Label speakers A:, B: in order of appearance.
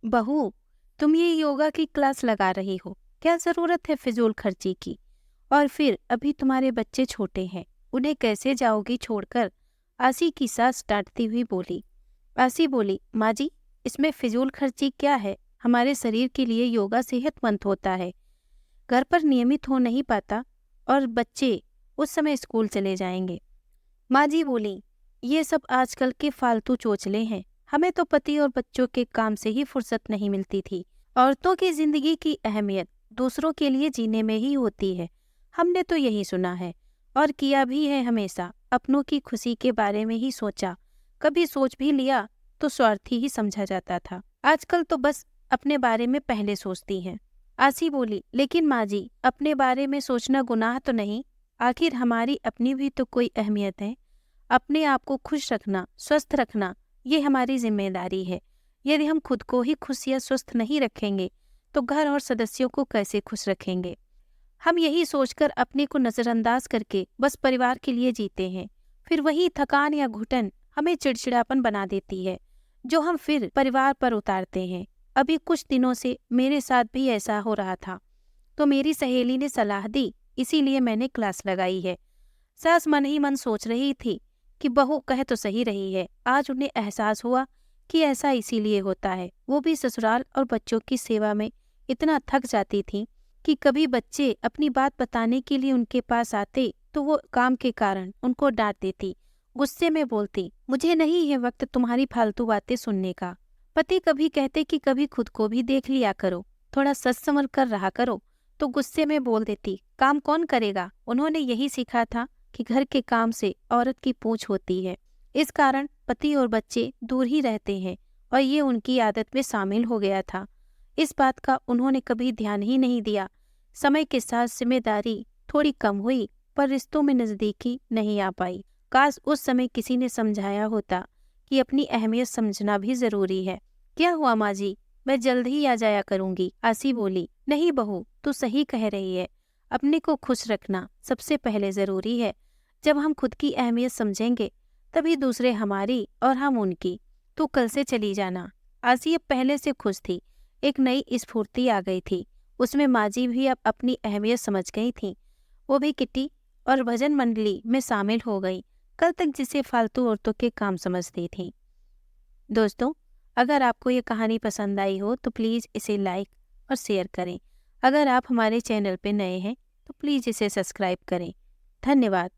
A: बहू, तुम ये योगा की क्लास लगा रही हो, क्या जरूरत है फिजूल खर्ची की? और फिर अभी तुम्हारे बच्चे छोटे हैं, उन्हें कैसे जाओगी छोड़कर? आसी की सास डांटती हुई बोली। आसी बोली, माँ जी, इसमें फिजूल खर्ची क्या है? हमारे शरीर के लिए योगा सेहतमंद होता है। घर पर नियमित हो नहीं पाता और बच्चे उस समय स्कूल चले जाएंगे। माँ जी बोली, ये सब आजकल के फालतू चोचले हैं। हमें तो पति और बच्चों के काम से ही फुर्सत नहीं मिलती थी। औरतों की जिंदगी की अहमियत दूसरों के लिए जीने में ही होती है। हमने तो यही सुना है और किया भी है। हमेशा अपनों की खुशी के बारे में ही सोचा। कभी सोच भी लिया तो स्वार्थी ही समझा जाता था। आजकल तो बस अपने बारे में पहले सोचती हैं। आसी बोली, लेकिन माँ जी, अपने बारे में सोचना गुनाह तो नहीं? आखिर हमारी अपनी भी तो कोई अहमियत है। अपने आप को खुश रखना, स्वस्थ रखना, ये हमारी जिम्मेदारी है। यदि हम खुद को ही खुश या स्वस्थ नहीं रखेंगे तो घर और सदस्यों को कैसे खुश रखेंगे? हम यही सोचकर अपने को नजरअंदाज करके बस परिवार के लिए जीते हैं। फिर वही थकान या घुटन हमें चिड़चिड़ापन बना देती है, जो हम फिर परिवार पर उतारते हैं। अभी कुछ दिनों से मेरे साथ भी ऐसा हो रहा था, तो मेरी सहेली ने सलाह दी, इसीलिए मैंने क्लास लगाई है। सास मन ही मन सोच रही थी कि बहू कह तो सही रही है। आज उन्हें एहसास हुआ कि ऐसा इसीलिए होता है। वो भी ससुराल और बच्चों की सेवा में इतना थक जाती थी कि कभी बच्चे अपनी बात बताने के लिए उनके पास आते तो वो काम के कारण उनको डांट देती, गुस्से में बोलती, मुझे नहीं है वक्त तुम्हारी फालतू बातें सुनने का। पति कभी कहते कि कभी खुद को भी देख लिया करो, थोड़ा सच संवल कर रहा करो, तो गुस्से में बोल देती, काम कौन करेगा? उन्होंने यही सीखा था कि घर के काम से औरत की पूंछ होती है। इस कारण पति और बच्चे दूर ही रहते हैं और ये उनकी आदत में शामिल हो गया था। इस बात का उन्होंने कभी ध्यान ही नहीं दिया। समय के साथ जिम्मेदारी थोड़ी कम हुई पर रिश्तों में नजदीकी नहीं आ पाई। काश उस समय किसी ने समझाया होता कि अपनी अहमियत समझना भी जरूरी है। क्या हुआ माँ जी, मैं जल्द ही आ जाया करूंगी। आसी बोली, नहीं बहू, तू सही कह रही है। अपने को खुश रखना सबसे पहले जरूरी है। जब हम खुद की अहमियत समझेंगे तभी दूसरे हमारी और हम उनकी। तू कल से चली जाना। आसी अब पहले से खुश थी। एक नई स्फूर्ति आ गई थी। उसमें माँ जी भी अब अपनी अहमियत समझ गई थी। वो भी किटी और भजन मंडली में शामिल हो गई। कल तक जिसे फालतू औरतों के काम समझती थी। दोस्तों, अगर आपको ये कहानी पसंद आई हो तो प्लीज़ इसे लाइक और शेयर करें। अगर आप हमारे चैनल पे नए हैं तो प्लीज़ इसे सब्सक्राइब करें। धन्यवाद।